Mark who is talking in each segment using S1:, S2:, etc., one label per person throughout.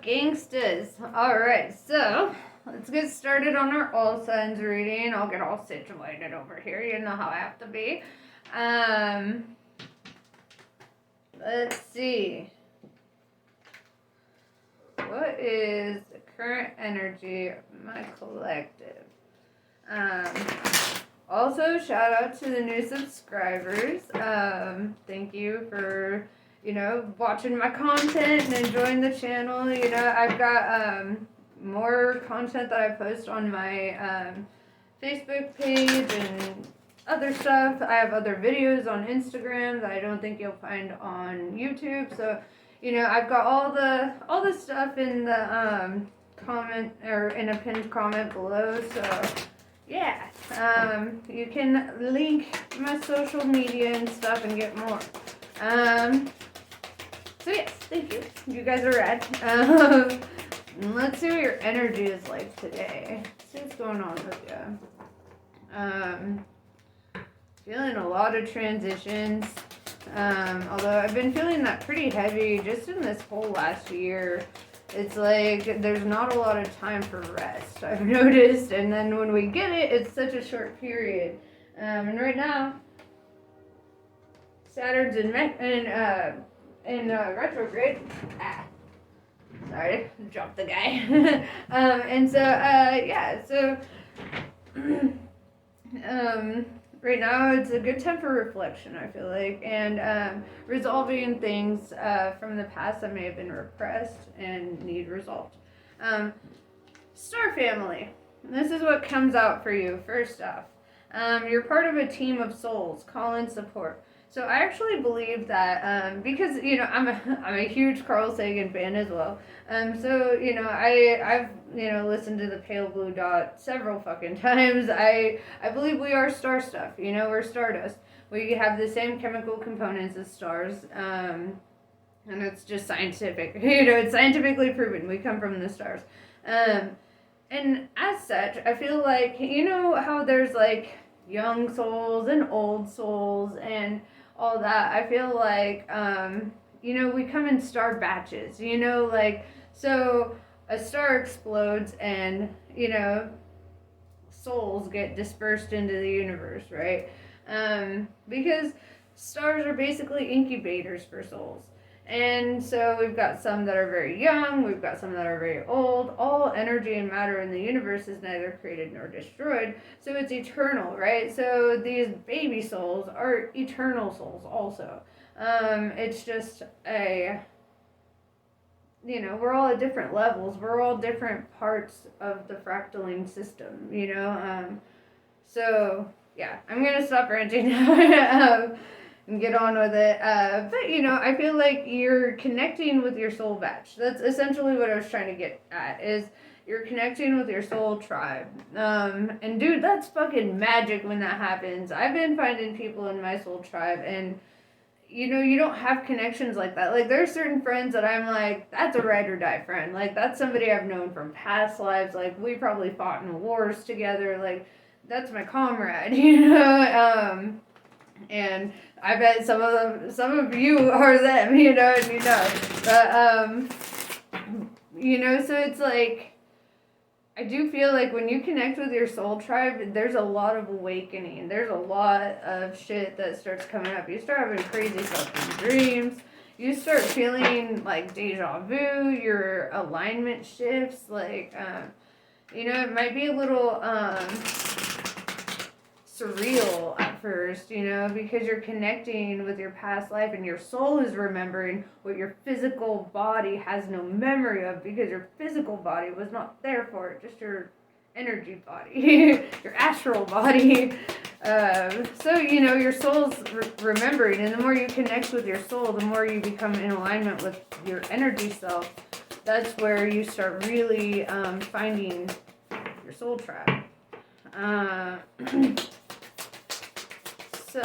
S1: up, gangstas? Alright, so let's get started on our all signs reading. I'll get all situated over here. You know how I have to be. Let's see. What is the current energy of my collective? Also, shout out to the new subscribers. Thank you for, watching my content and enjoying the channel. I've got more content that I post on my Facebook page and other stuff. I have other videos on Instagram that I don't think you'll find on YouTube. So, I've got all the stuff in the comment or in a pinned comment below. So, yeah, you can link my social media and stuff and get more. So yes, thank you. You guys are rad. Let's see what your energy is like today. Let's see what's going on with you. Feeling a lot of transitions. Although I've been feeling that pretty heavy just in this whole last year. It's like there's not a lot of time for rest, I've noticed, and then when we get it, it's such a short period. And right now, Saturn's in retrograde. Sorry, dropped the guy. And so, right now it's a good time for reflection, I feel like, and resolving things from the past that may have been repressed and need resolved. Star family, this is what comes out for you. First off, you're part of a team of souls. Call in support. So I actually believe that because I'm a huge Carl Sagan fan as well. I've listened to the Pale Blue Dot several fucking times. I believe we are star stuff. We're stardust. We have the same chemical components as stars. And it's just scientific. It's scientifically proven. We come from the stars. And as such, I feel like how there's like young souls and old souls and all that. I feel like we come in star batches, so a star explodes and souls get dispersed into the universe, right? Because stars are basically incubators for souls. And so we've got some that are very young, we've got some that are very old. All energy and matter in the universe is neither created nor destroyed, so it's eternal, right? So these baby souls are eternal souls also. It's just we're all at different levels, we're all different parts of the fractaling system, so yeah, I'm gonna stop ranting now. And get on with it. But I feel like you're connecting with your soul batch. That's essentially what I was trying to get at, is you're connecting with your soul tribe. And dude, that's fucking magic when that happens. I've been finding people in my soul tribe, and you don't have connections like that. Like, there's certain friends that I'm like, that's a ride or die friend. Like, that's somebody I've known from past lives. Like, we probably fought in wars together. Like, that's my comrade, and I bet some of you are them, But, so it's like, I do feel like when you connect with your soul tribe, there's a lot of awakening. There's a lot of shit that starts coming up. You start having crazy fucking dreams. You start feeling like deja vu. Your alignment shifts. Like, it might be a little, surreal at first, because you're connecting with your past life and your soul is remembering what your physical body has no memory of, because your physical body was not there for it, just your energy body, your astral body. So, your soul's remembering, and the more you connect with your soul, the more you become in alignment with your energy self. That's where you start really finding your soul tribe. So,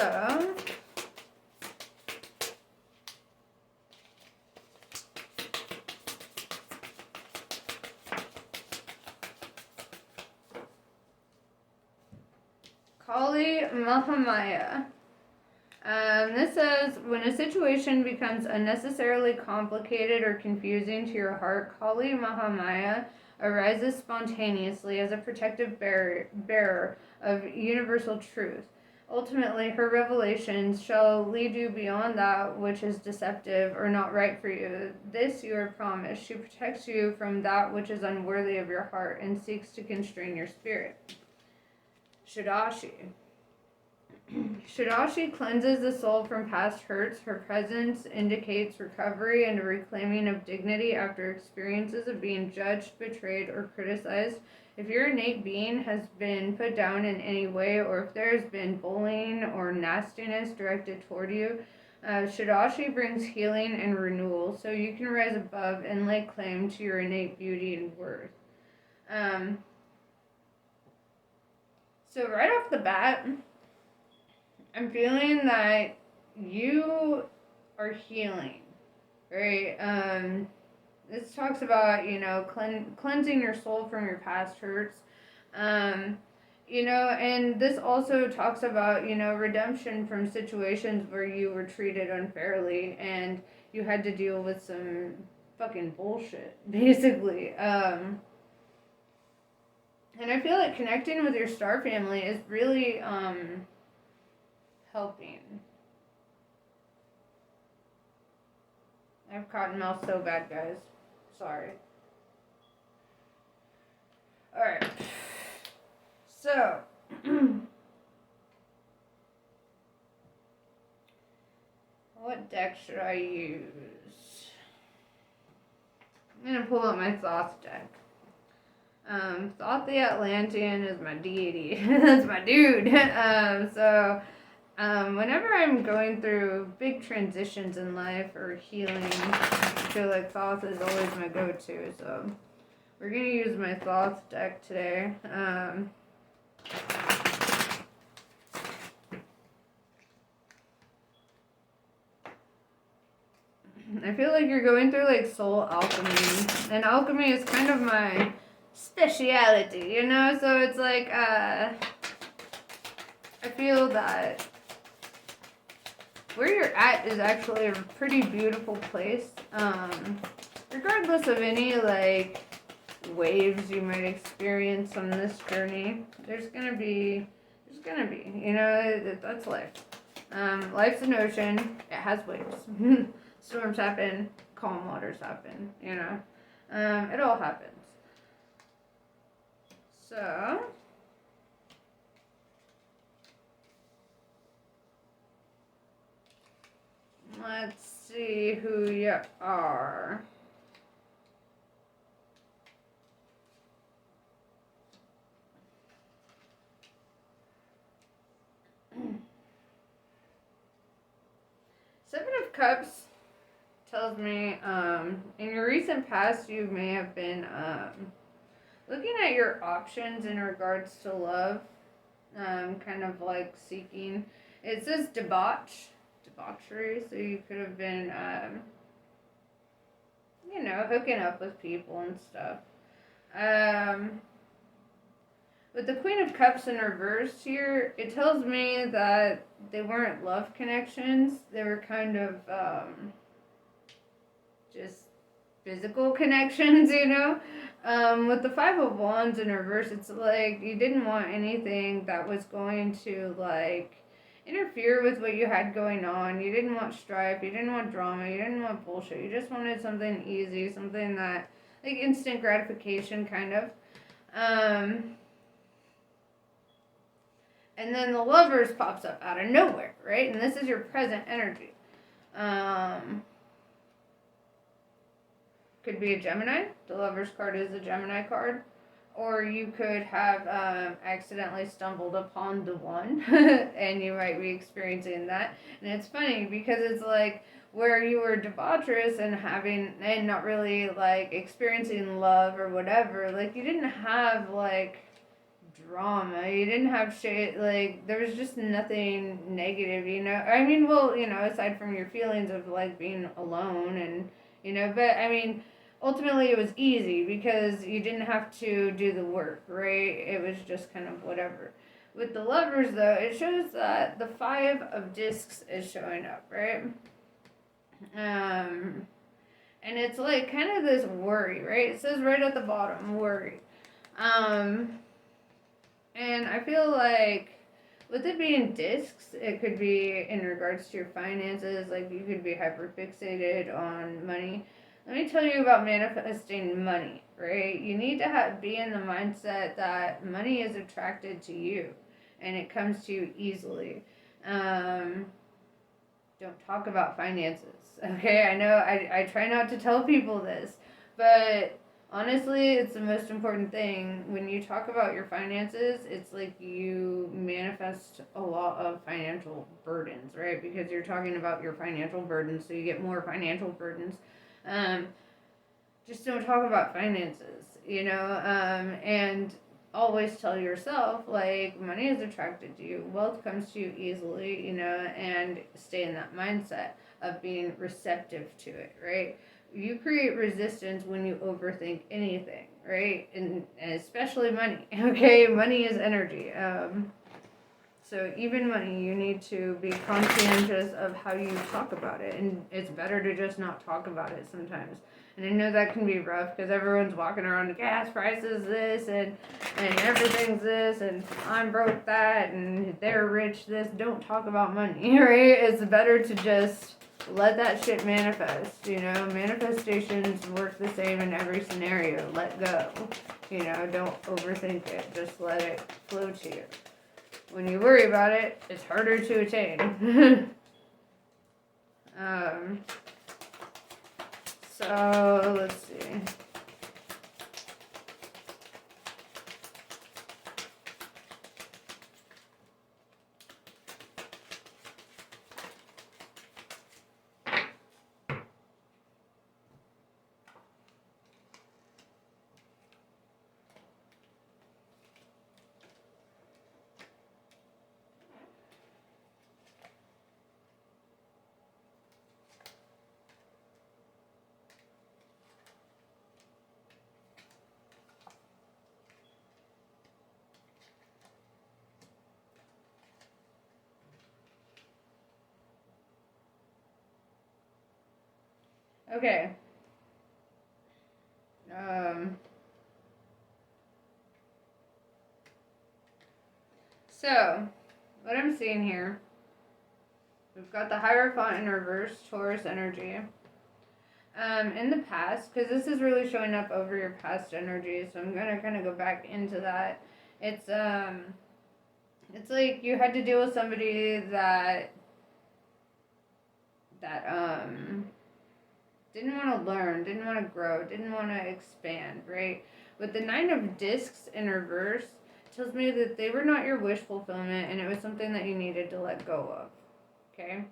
S1: Kali Mahamaya. This says, when a situation becomes unnecessarily complicated or confusing to your heart, Kali Mahamaya arises spontaneously as a protective bearer of universal truth. Ultimately, her revelations shall lead you beyond that which is deceptive or not right for you. This you are promised. She protects you from that which is unworthy of your heart and seeks to constrain your spirit. Shadashi. Shadashi cleanses the soul from past hurts. Her presence indicates recovery and a reclaiming of dignity after experiences of being judged, betrayed, or criticized. If your innate being has been put down in any way, or if there has been bullying or nastiness directed toward you, Shadashi brings healing and renewal, so you can rise above and lay claim to your innate beauty and worth. So right off the bat, I'm feeling that you are healing, right? This talks about, cleansing your soul from your past hurts. And this also talks about, redemption from situations where you were treated unfairly and you had to deal with some fucking bullshit, basically. And I feel like connecting with your star family is really, helping. I have cotton mouth so bad, guys. Sorry. Alright. So. What deck should I use? I'm going to pull out my Thoth deck. Thoth the Atlantean is my deity. That's my dude. Whenever I'm going through big transitions in life or healing, I feel like Thoth is always my go-to. So we're going to use my Thoth deck today. I feel like you're going through like soul alchemy. And alchemy is kind of my speciality, So it's like, I feel that where you're at is actually a pretty beautiful place. Regardless of any like waves you might experience on this journey, there's gonna be, that's life. Life's an ocean. It has waves. Storms happen. Calm waters happen. It all happens. So. Let's see who you are. Seven of Cups tells me, in your recent past, you may have been looking at your options in regards to love, kind of like seeking. It says debauchery, so you could have been, hooking up with people and stuff. With the Queen of Cups in reverse here, it tells me that they weren't love connections. They were kind of just physical connections, With the Five of Wands in reverse, it's like you didn't want anything that was going to, like, interfere with what you had going on. You didn't want strife. You didn't want drama. You didn't want bullshit. You just wanted something easy, something that, like, instant gratification, kind of. And then the Lovers pops up out of nowhere, right? And this is your present energy. Could be a Gemini. The Lovers card is a Gemini card. Or you could have accidentally stumbled upon the one, and you might be experiencing that. And it's funny because it's like where you were debaucherous and not really like experiencing love or whatever. Like you didn't have like drama. You didn't have shit. Like there was just nothing negative. I mean, well, aside from your feelings of like being alone and but I mean. Ultimately, it was easy because you didn't have to do the work, right? It was just kind of whatever. With the Lovers, though, it shows that the Five of Discs is showing up, right? And it's like kind of this worry, right? It says right at the bottom, worry. And I feel like with it being discs, it could be in regards to your finances, like you could be hyper fixated on money. Let me tell you about manifesting money, right? You need to be in the mindset that money is attracted to you and it comes to you easily. Don't talk about finances, okay? I know I try not to tell people this, but honestly, it's the most important thing. When you talk about your finances, it's like you manifest a lot of financial burdens, right? Because you're talking about your financial burdens, so you get more financial burdens. Just don't talk about finances, and always tell yourself, like, money is attracted to you, wealth comes to you easily, and stay in that mindset of being receptive to it, right? You create resistance when you overthink anything, right? And especially money, okay? Money is energy. So even money, you need to be conscientious of how you talk about it. And it's better to just not talk about it sometimes. And I know that can be rough because everyone's walking around, gas prices this and everything's this and I'm broke that and they're rich this. Don't talk about money, right? It's better to just let that shit manifest, Manifestations work the same in every scenario. Let go, don't overthink it. Just let it flow to you. When you worry about it, it's harder to attain. So let's see. Okay. So, what I'm seeing here, we've got the Hierophant in reverse, Taurus energy. In the past, because this is really showing up over your past energy, so I'm gonna kind of go back into that. It's like you had to deal with somebody that didn't want to learn, didn't want to grow, didn't want to expand, right? With the Nine of Discs in reverse, tells me that they were not your wish fulfillment and it was something that you needed to let go of, okay?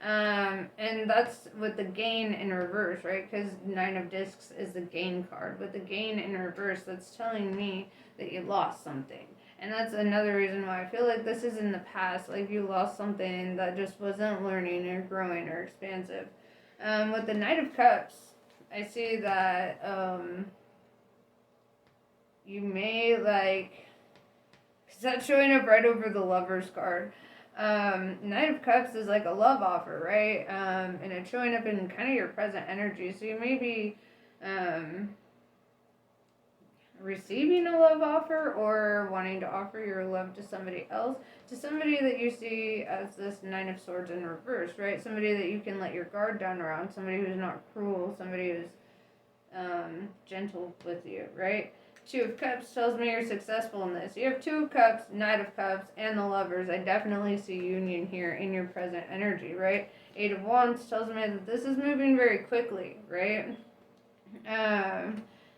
S1: And that's with the gain in reverse, right? Because Nine of Discs is the gain card. With the gain in reverse, that's telling me that you lost something. And that's another reason why I feel like this is in the past, like you lost something that just wasn't learning or growing or expansive. With the Knight of Cups, I see that you may because that's showing up right over the Lover's card. Knight of Cups is like a love offer, right? And it's showing up in kind of your present energy. So you may be receiving a love offer or wanting to offer your love to somebody else, to somebody that you see as this Nine of Swords in reverse, right? Somebody that you can let your guard down around, somebody who's not cruel, somebody who's gentle with you, right? Two of Cups tells me you're successful in this. You have Two of Cups, Knight of Cups, and the Lovers. I definitely see union here in your present energy, right? Eight of Wands tells me that this is moving very quickly, right?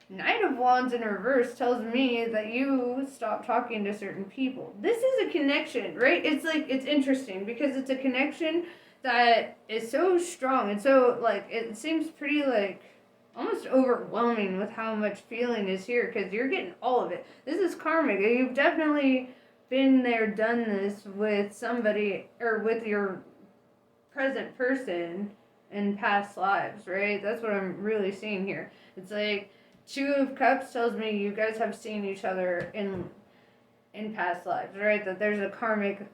S1: Knight of Wands in reverse tells me that you stop talking to certain people. This is a connection, right? It's interesting because it's a connection that is so strong and so it seems pretty almost overwhelming with how much feeling is here because you're getting all of it. This is karmic. You've definitely been there, done this with somebody or with your present person in past lives, right? That's what I'm really seeing here. It's like Two of Cups tells me you guys have seen each other in in past lives, right? That there's a karmic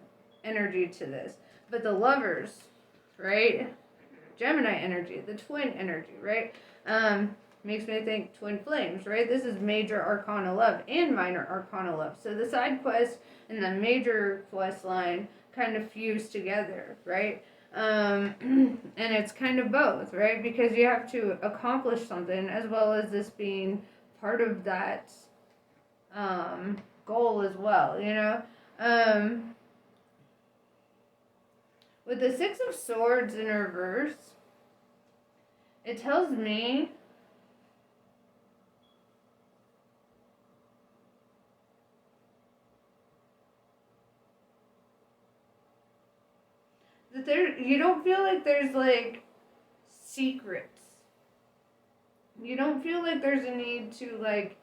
S1: energy to this. But the lovers, right? Gemini energy, the twin energy, right? Makes me think twin flames, right? This is major arcana love and minor arcana love. So the side quest and the major quest line kind of fuse together, right? And it's kind of both, right? Because you have to accomplish something as well as this being part of that goal as well, you know? With the Six of Swords in reverse, it tells me that you don't feel like there's like secrets. You don't feel like there's a need to like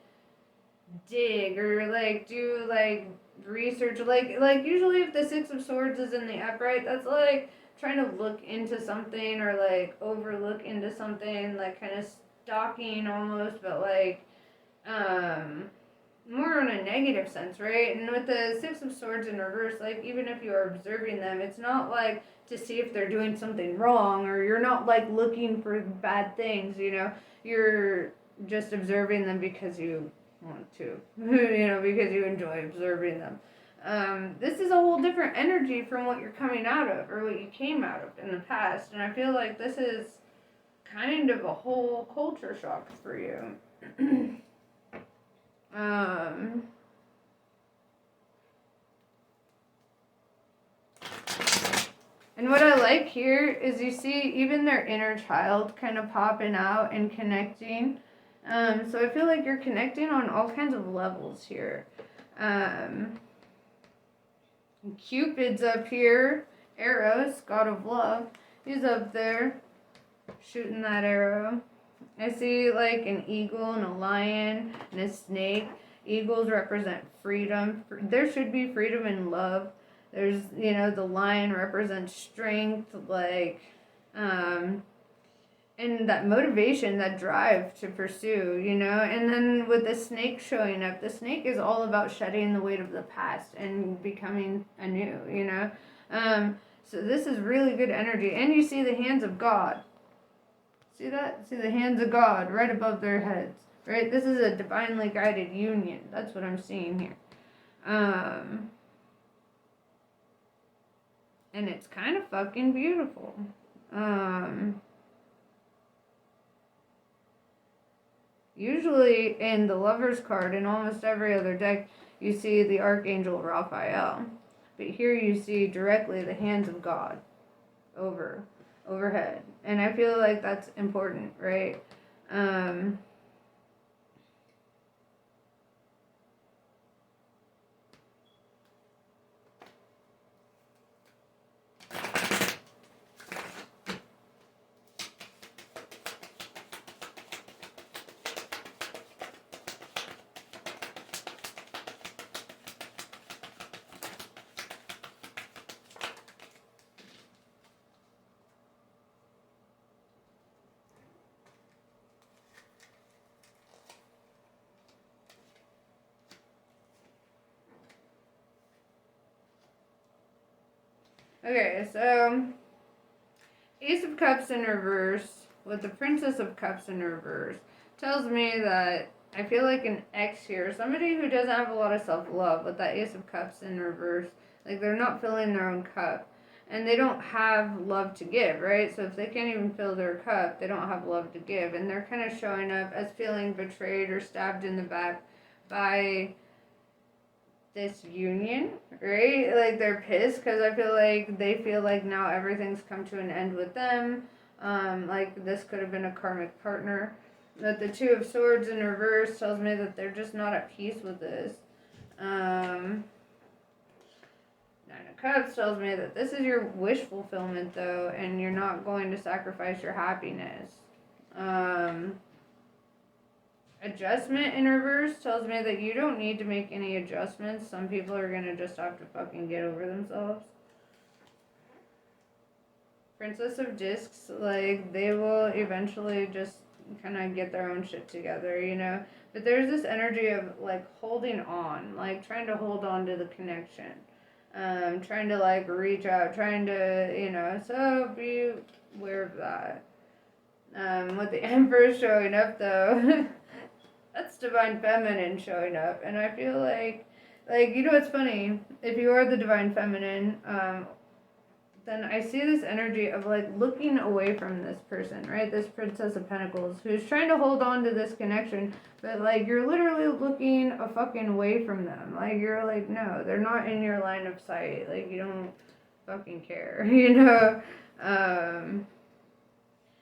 S1: dig or like do like research, like usually if the Six of Swords is in the upright, that's like trying to look into something or like overlook into something, like kind of stalking almost, but like more in a negative sense, right? And with the Six of Swords in reverse, like even if you are observing them, it's not like to see if they're doing something wrong, or you're not like looking for bad things, you know. You're just observing them because you want to, you know, because you enjoy observing them. This is a whole different energy from what you're coming out of or what you came out of in the past, and I feel like this is kind of a whole culture shock for you. And what I like here is you see even their inner child kind of popping out and connecting. So I feel like you're connecting on all kinds of levels here. Cupid's up here. Eros, god of love. He's up there shooting that arrow. I see like an eagle and a lion and a snake. Eagles represent freedom. There should be freedom and love. There's, you know, the lion represents strength, like, and that motivation, that drive to pursue, you know. And then with the snake showing up, the snake is all about shedding the weight of the past and becoming anew, you know. So this is really good energy. And you see the hands of God. See that? See the hands of God right above their heads, right? This is a divinely guided union. That's what I'm seeing here. And it's kind of fucking beautiful. Usually in the Lover's card, in almost every other deck, you see the Archangel Raphael. But here you see directly the hands of God overhead. And I feel like that's important, right? Okay, so Ace of Cups in reverse with the Princess of Cups in reverse tells me that I feel like an ex here, somebody who doesn't have a lot of self-love with that Ace of Cups in reverse, like they're not filling their own cup. And they don't have love to give, right? So if they can't even fill their cup, they don't have love to give. And they're kind of showing up as feeling betrayed or stabbed in the back by this union, right? Like they're pissed because I feel like they feel like now everything's come to an end with them. Like this could have been a karmic partner. But the Two of Swords in reverse tells me that they're just not at peace with this. Nine of Cups tells me that this is your wish fulfillment though, and you're not going to sacrifice your happiness. Adjustment in reverse tells me that you don't need to make any adjustments. Some people are going to just have to fucking get over themselves. Princess of Discs, like, they will eventually just kind of get their own shit together, you know? But there's this energy of like holding on, like trying to hold on to the connection. Trying to like reach out, trying to, so be aware of that. With the Emperor showing up though, that's Divine Feminine showing up. And I feel like, what's funny? If you are the Divine Feminine, then I see this energy of like looking away from this person, right? This Princess of Pentacles who's trying to hold on to this connection, but like you're literally looking a fucking away from them. Like you're like, no, they're not in your line of sight. Like you don't fucking care,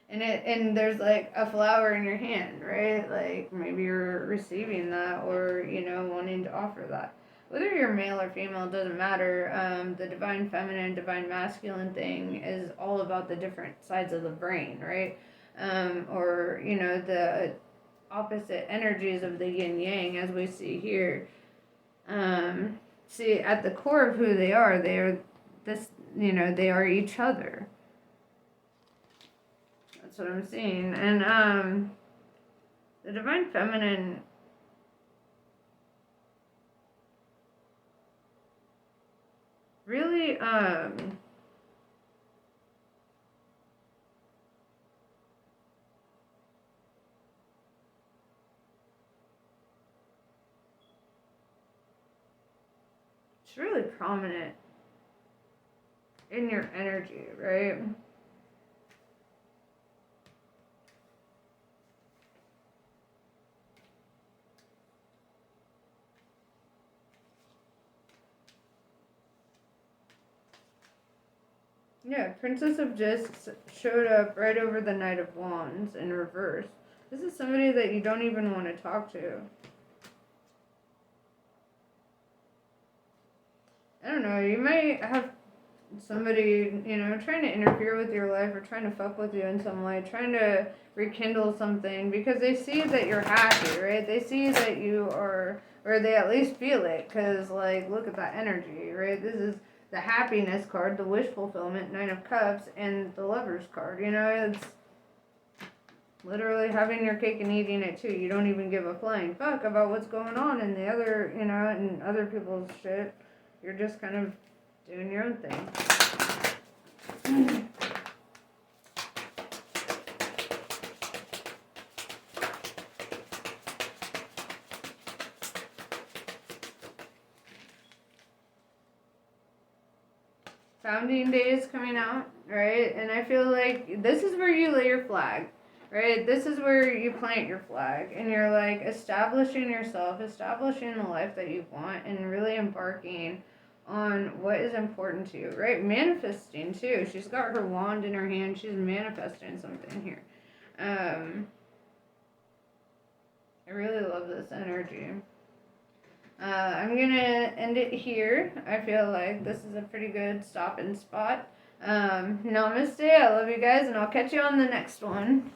S1: And there's like a flower in your hand, right? Like maybe you're receiving that or, wanting to offer that. Whether you're male or female, doesn't matter. The divine feminine, divine masculine thing is all about the different sides of the brain, right? Or, the opposite energies of the yin yang as we see here. See, at the core of who they are this, they are each other. That's what I'm seeing. And the divine feminine really it's really prominent in your energy, right? Yeah, Princess of Discs showed up right over the Knight of Wands in reverse. This is somebody that you don't even want to talk to. I don't know, you might have somebody, trying to interfere with your life or trying to fuck with you in some way, trying to rekindle something because they see that you're happy, right? They see that you are, or they at least feel it because, like, look at that energy, right? This is the happiness card, the wish fulfillment, Nine of Cups, and the Lover's card. It's literally having your cake and eating it too. You don't even give a flying fuck about what's going on in the other, in other people's shit. You're just kind of doing your own thing. Founding Day is coming out, right? And I feel like this is where you lay your flag, right? This is where you plant your flag and you're like establishing yourself, establishing the life that you want and really embarking on what is important to you, right? Manifesting too. She's got her wand in her hand. She's manifesting something here. I really love this energy. I'm going to end it here. I feel like this is a pretty good stopping spot. Namaste. I love you guys, and I'll catch you on the next one.